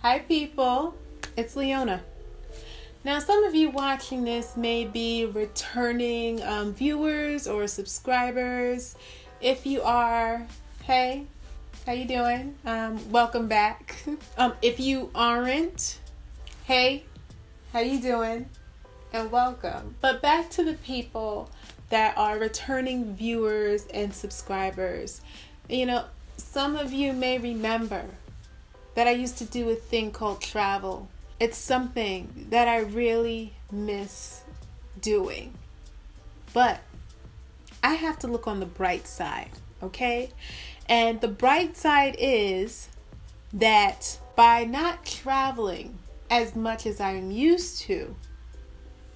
Hi people, it's Leona. Now some of you watching this may be returning viewers or subscribers. If you are, hey, how you doing? Welcome back. If you aren't, hey, how you doing? And welcome. But back to the people that are returning viewers and subscribers. You know, some of you may remember that I used to do a thing called travel. It's something that I really miss doing. But I have to look on the bright side, okay? And the bright side is that by not traveling as much as I'm used to,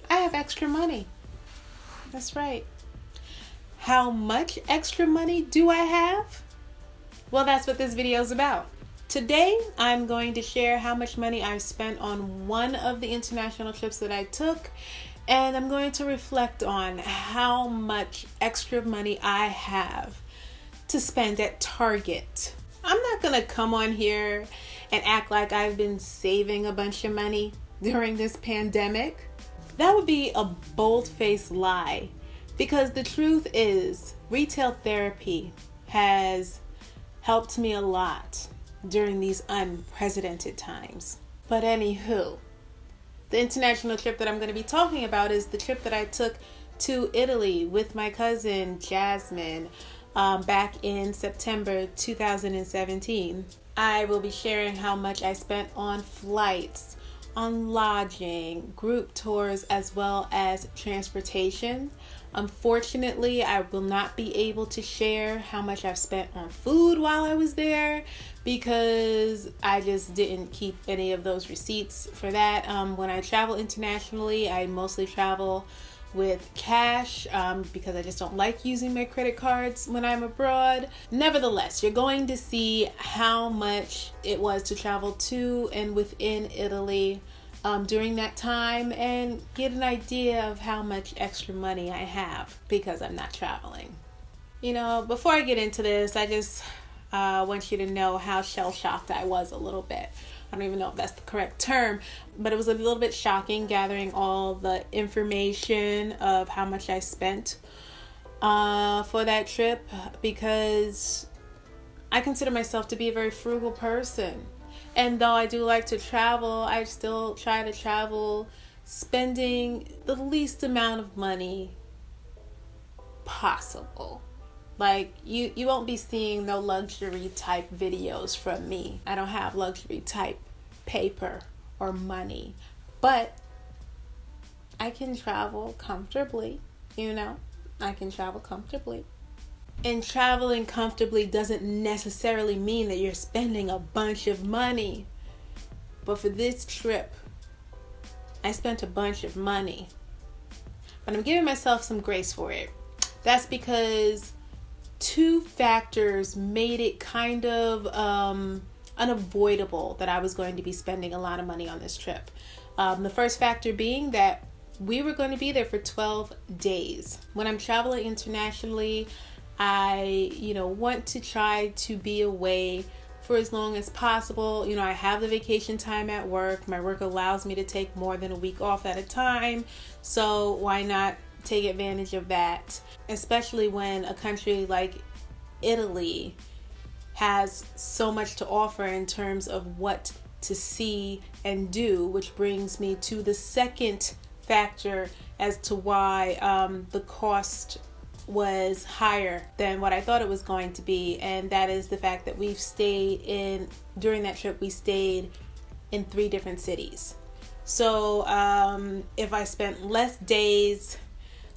I have extra money. That's right. How much extra money do I have? Well, that's what this video is about. Today, I'm going to share how much money I've spent on one of the international trips that I took, and I'm going to reflect on how much extra money I have to spend at Target. I'm not going to come on here and act like I've been saving a bunch of money during this pandemic. That would be a bold-faced lie, because the truth is, retail therapy has helped me a lot during these unprecedented times. But anywho, the international trip that I'm going to be talking about is the trip that I took to Italy with my cousin Jasmine back in September 2017. I will be sharing how much I spent on flights, on lodging, group tours, as well as transportation. Unfortunately, I will not be able to share how much I've spent on food while I was there because I just didn't keep any of those receipts for that. When I travel internationally, I mostly travel with cash because I just don't like using my credit cards when I'm abroad. Nevertheless, you're going to see how much it was to travel to and within Italy during that time and get an idea of how much extra money I have because I'm not traveling. You know, before I get into this, I just want you to know how shell-shocked I was a little bit. I don't even know if that's the correct term, but it was a little bit shocking gathering all the information of how much I spent for that trip because I consider myself to be a very frugal person. And though I do like to travel, I still try to travel spending the least amount of money possible. Like, you won't be seeing no luxury type videos from me. I don't have luxury type paper or money. But I can travel comfortably, you know? I can travel comfortably. And traveling comfortably doesn't necessarily mean that you're spending a bunch of money. But for this trip, I spent a bunch of money. But I'm giving myself some grace for it. That's because two factors made it kind of unavoidable that I was going to be spending a lot of money on this trip. The first factor being that we were going to be there for 12 days. When I'm traveling internationally, I, want to try to be away for as long as possible. I have the vacation time at work. My work allows me to take more than a week off at a time. So why not take advantage of that? Especially when a country like Italy has so much to offer in terms of what to see and do, which brings me to the second factor as to why the cost was higher than what I thought it was going to be, and that is the fact that during that trip we stayed in 3 different cities. So if I spent less days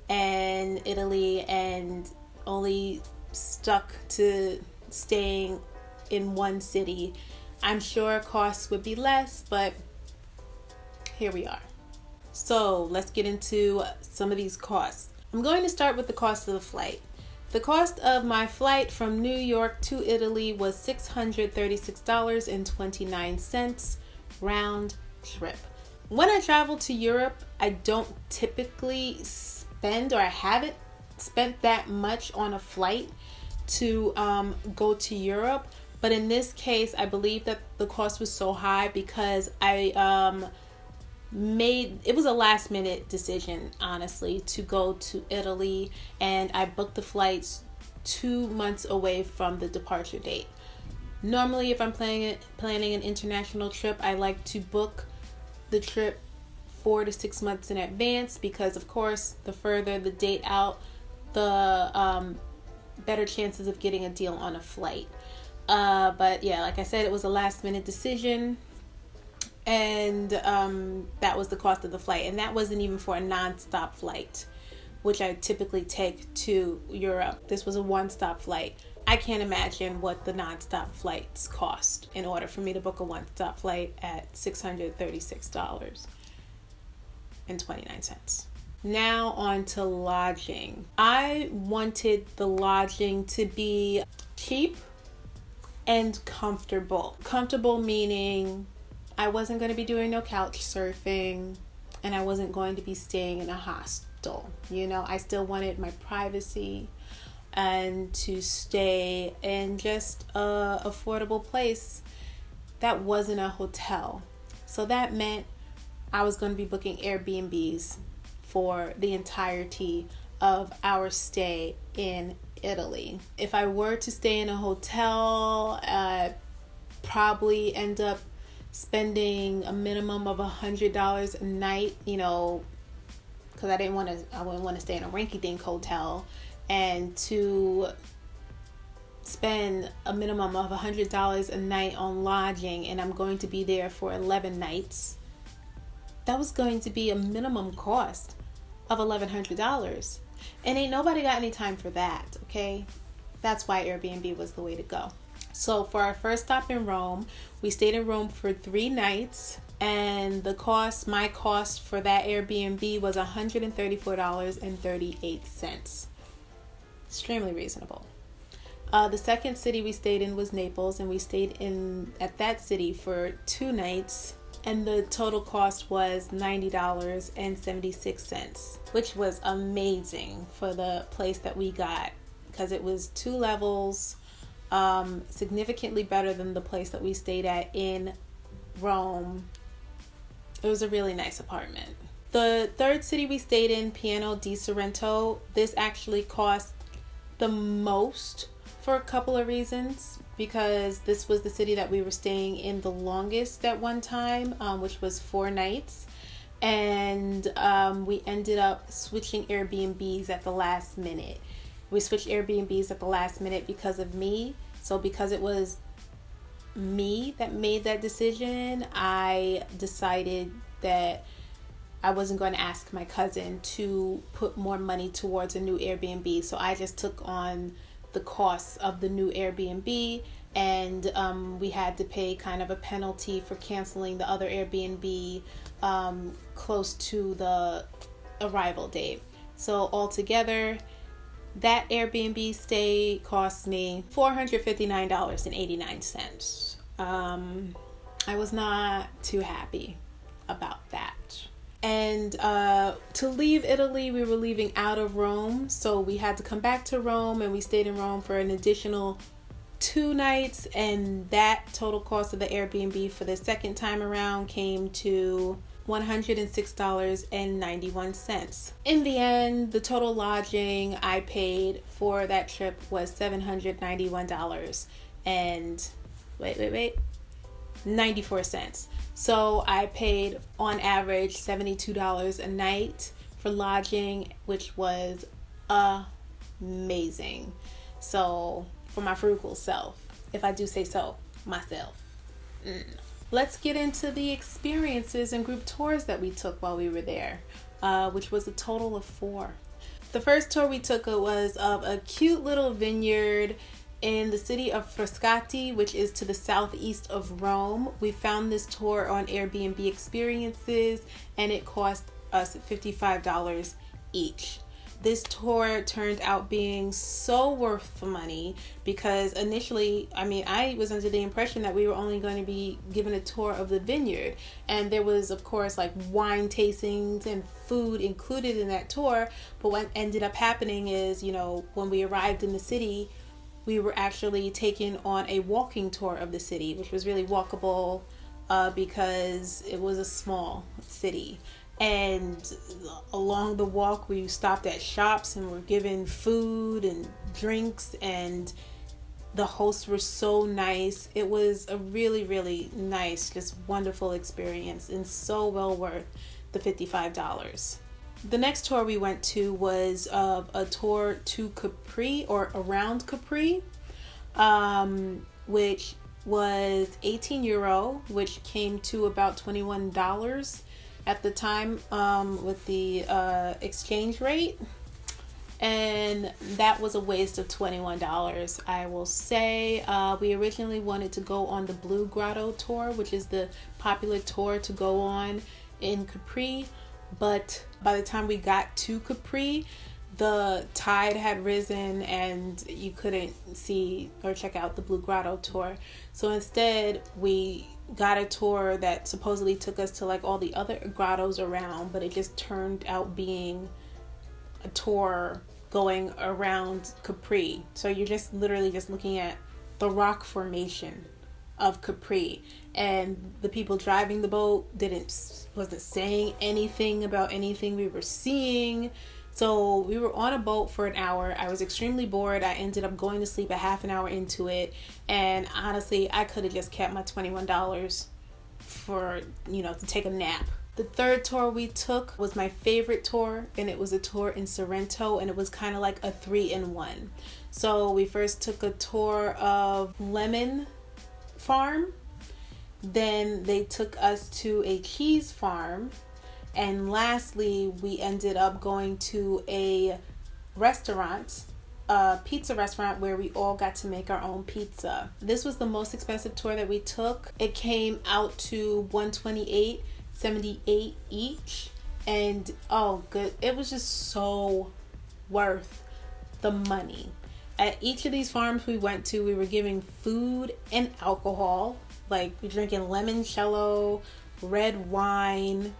in Italy and only stuck to staying in one city, I'm sure costs would be less, but here we are. So let's get into some of these costs. I'm going to start with the cost of the flight. The cost of my flight from New York to Italy was $636.29 round trip. When I travel to Europe, I don't typically spend, or I haven't spent that much on a flight to go to Europe, But in this case, I believe that the cost was so high because it was a last minute decision, honestly, to go to Italy, and I booked the flights 2 months away from the departure date. Normally, if I'm planning an international trip, I like to book the trip 4 to 6 months in advance because, of course, the further the date out, the better chances of getting a deal on a flight. But yeah, like I said, it was a last minute decision, and that was the cost of the flight, and that wasn't even for a non-stop flight, which I typically take to Europe. This was a one-stop flight. I can't imagine what the non-stop flights cost in order for me to book a one-stop flight at $636.29. Now on to lodging. I wanted the lodging to be cheap and comfortable. Comfortable meaning I wasn't going to be doing no couch surfing, and I wasn't going to be staying in a hostel. I still wanted my privacy and to stay in just a affordable place that wasn't a hotel. So that meant I was going to be booking Airbnbs for the entirety of our stay in Italy. If I were to stay in a hotel, I'd probably end up spending a minimum of $100 a night, because I wouldn't want to stay in a rinky-dink hotel, and to spend a minimum of $100 a night on lodging, and I'm going to be there for 11 nights. That was going to be a minimum cost of $1,100. And ain't nobody got any time for that, okay? That's why Airbnb was the way to go. So for our first stop in Rome, we stayed in Rome for 3 nights, and my cost for that Airbnb was $134.38. Extremely reasonable. The second city we stayed in was Naples, and we stayed at that city for 2 nights, and the total cost was $90.76, which was amazing for the place that we got because it was 2 levels, significantly better than the place that we stayed at in Rome. It was a really nice apartment. The third city we stayed in, Piano di Sorrento, this actually cost the most for a couple of reasons, because this was the city that we were staying in the longest at one time, which was 4 nights, and we ended up switching Airbnbs at the last minute. We switched Airbnbs at the last minute because of me. So because it was me that made that decision, I decided that I wasn't going to ask my cousin to put more money towards a new Airbnb. So I just took on the costs of the new Airbnb, and we had to pay kind of a penalty for canceling the other Airbnb close to the arrival date. So altogether, that Airbnb stay cost me $459.89. I was not too happy about that. And to leave Italy, we were leaving out of Rome, so we had to come back to Rome, and we stayed in Rome for an additional 2 nights, and that total cost of the Airbnb for the second time around came to $106.91. In the end, the total lodging I paid for that trip was $791 and 94 cents. So I paid on average $72 a night for lodging, which was amazing. So for my frugal self, if I do say so myself. Let's get into the experiences and group tours that we took while we were there, which was a total of 4. The first tour we took was of a cute little vineyard in the city of Frascati, which is to the southeast of Rome. We found this tour on Airbnb Experiences, and it cost us $55 each. This tour turned out being so worth the money because initially, I was under the impression that we were only going to be given a tour of the vineyard. And there was, of course, like wine tastings and food included in that tour. But what ended up happening is, when we arrived in the city, we were actually taken on a walking tour of the city, which was really walkable because it was a small city. And along the walk, we stopped at shops and were given food and drinks, and the hosts were so nice. It was a really, really nice, just wonderful experience, and so well worth the $55. The next tour we went to was a tour to Capri, or around Capri, which was €18, which came to about $21 at the time with the exchange rate. And that was a waste of $21, I will say. We originally wanted to go on the Blue Grotto tour, which is the popular tour to go on in Capri. But by the time we got to Capri, the tide had risen and you couldn't see or check out the Blue Grotto tour. So instead, we got a tour that supposedly took us to like all the other grottos around, but it just turned out being a tour going around Capri. So you're just literally just looking at the rock formation of Capri, and the people driving the boat wasn't saying anything about anything we were seeing. So we were on a boat for an hour. I was extremely bored. I ended up going to sleep a half an hour into it, and honestly, I could have just kept my $21 for, to take a nap. The third tour we took was my favorite tour, and it was a tour in Sorrento, and it was kind of like a 3-in-1. So we first took a tour of lemon farm, then they took us to a cheese farm, and lastly we ended up going to a restaurant, a pizza restaurant, where we all got to make our own pizza. This was the most expensive tour that we took. It came out to $128.78 each, and it was just so worth the money. At each of these farms we went to, we were giving food and alcohol, like we're drinking limoncello, red wine,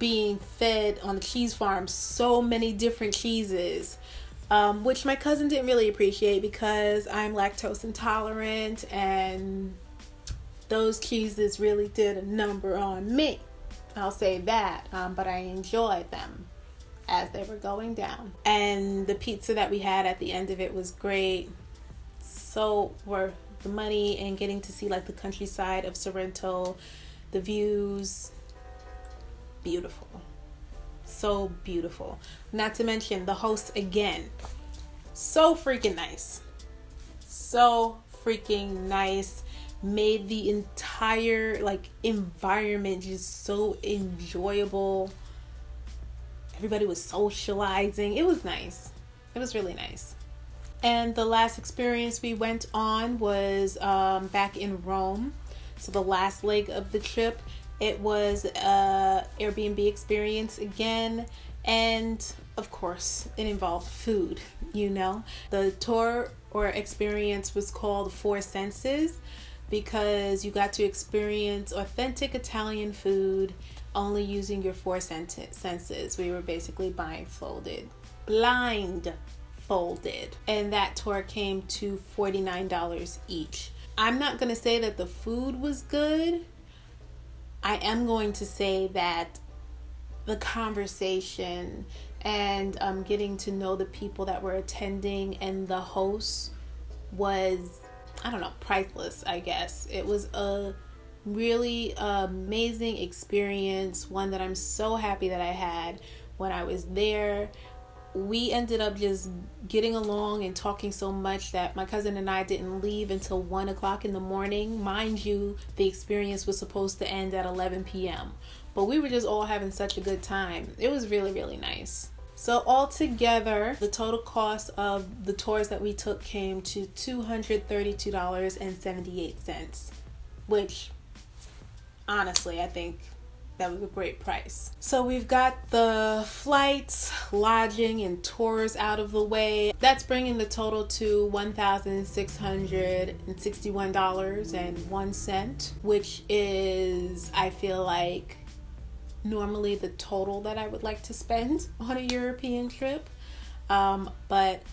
being fed on the cheese farm so many different cheeses, which my cousin didn't really appreciate because I'm lactose intolerant, and those cheeses really did a number on me. I'll say that, but I enjoyed them as they were going down. And the pizza that we had at the end of it was great. So worth the money, and getting to see like the countryside of Sorrento, the views, beautiful. So beautiful. Not to mention the host again. So freaking nice. So freaking nice. Made the entire environment just so enjoyable. Everybody was socializing. It was nice. It was really nice. And the last experience we went on was back in Rome. So the last leg of the trip, it was a Airbnb experience again. And of course, it involved food, The tour or experience was called Four Senses, because you got to experience authentic Italian food only using your four senses. We were basically blindfolded. And that tour came to $49 each. I'm not going to say that the food was good. I am going to say that the conversation and getting to know the people that were attending and the hosts was, priceless, I guess. It was a really amazing experience, one that I'm so happy that I had when I was there. We ended up just getting along and talking so much that my cousin and I didn't leave until 1 o'clock in the morning. Mind you, the experience was supposed to end at 11 p.m. But we were just all having such a good time. It was really, really nice. So altogether, the total cost of the tours that we took came to $232.78, which honestly, I think that was a great price. So we've got the flights, lodging, and tours out of the way. That's bringing the total to $1,661.01, which is, I feel like, normally the total that I would like to spend on a European trip. But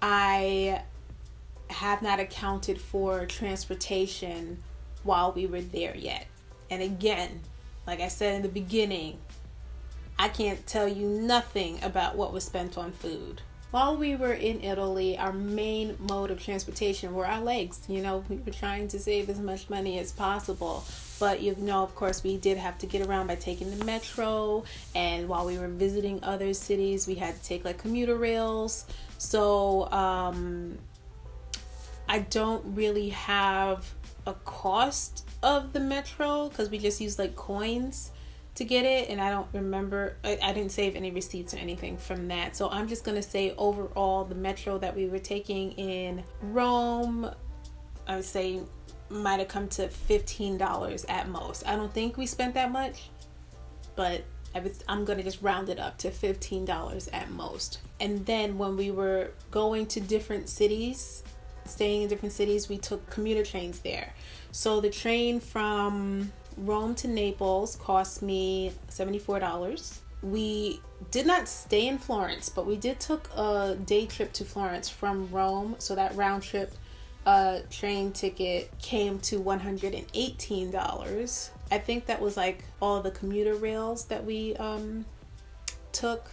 I have not accounted for transportation while we were there yet. And again, like I said in the beginning, I can't tell you nothing about what was spent on food. While we were in Italy, our main mode of transportation were our legs. We were trying to save as much money as possible. But of course, we did have to get around by taking the metro. And while we were visiting other cities, we had to take like commuter rails. So I don't really have a cost of the metro because we just used like coins to get it, and I don't remember, I didn't save any receipts or anything from that. So I'm just gonna say overall the metro that we were taking in Rome, I would say might have come to $15 at most. I don't think we spent that much, but I'm gonna just round it up to $15 at most. And then when we were going to different cities, staying in different cities, we took commuter trains there. So the train from Rome to Naples cost me $74. We did not stay in Florence, but we did took a day trip to Florence from Rome. So that round trip train ticket came to $118. I think that was like all the commuter rails that we took.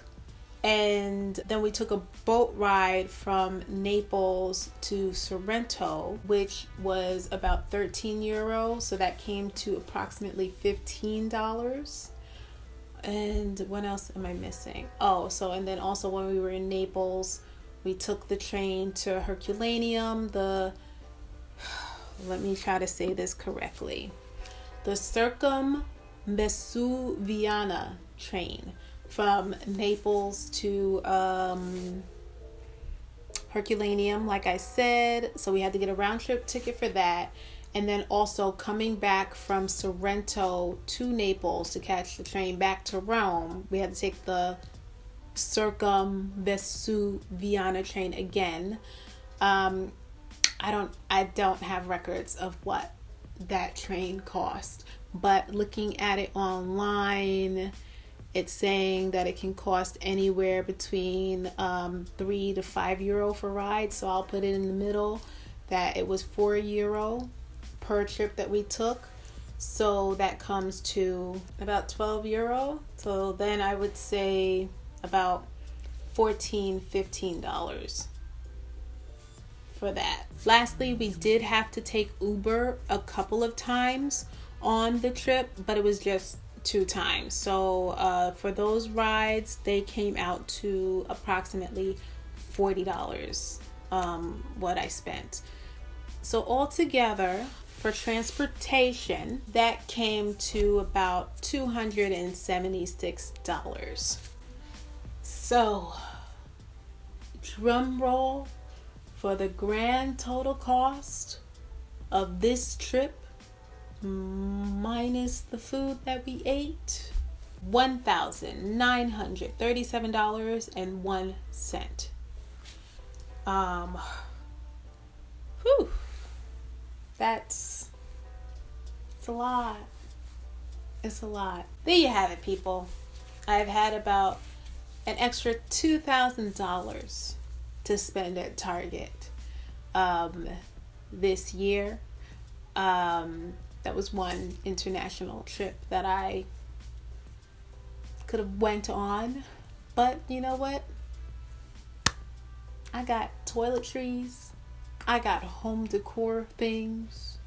And then we took a boat ride from Naples to Sorrento, which was about €13. So that came to approximately $15. And what else am I missing? And then also when we were in Naples, we took the train to Herculaneum, let me try to say this correctly, the Circumvesuviana train from Naples to Herculaneum, like I said. So we had to get a round trip ticket for that. And then also coming back from Sorrento to Naples to catch the train back to Rome, we had to take the Circumvesuviana train again. I don't have records of what that train cost, but looking at it online, it's saying that it can cost anywhere between €3 to €5 for rides. So I'll put it in the middle that it was €4 per trip that we took. So that comes to about €12. So then I would say about $14-15 for that. Lastly, we did have to take Uber a couple of times on the trip, but it was just 2 times. So for those rides, they came out to approximately $40 what I spent. So altogether for transportation, that came to about $276. So drum roll for the grand total cost of this trip minus the food that we ate, $1,937.01. It's a lot. It's a lot. There you have it, people. I've had about an extra $2,000 to spend at Target this year. That was one international trip that I could have went on, but you know what? I got toiletries, I got home decor things,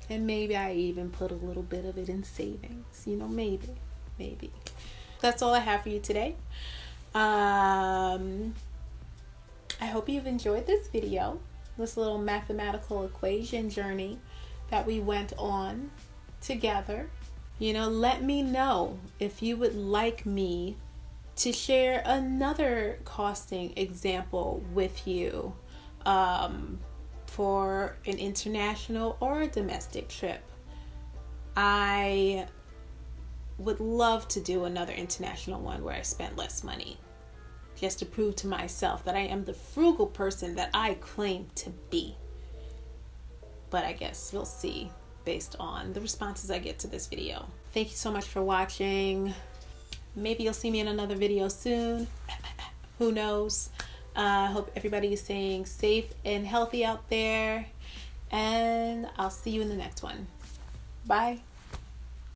and maybe I even put a little bit of it in savings. Maybe. That's all I have for you today. I hope you've enjoyed this video, this little mathematical equation journey that we went on together. Let me know if you would like me to share another costing example with you for an international or a domestic trip. I would love to do another international one where I spent less money, just to prove to myself that I am the frugal person that I claim to be. But I guess we'll see based on the responses I get to this video. Thank you so much for watching. Maybe you'll see me in another video soon. Who knows? I hope everybody is staying safe and healthy out there. And I'll see you in the next one. Bye.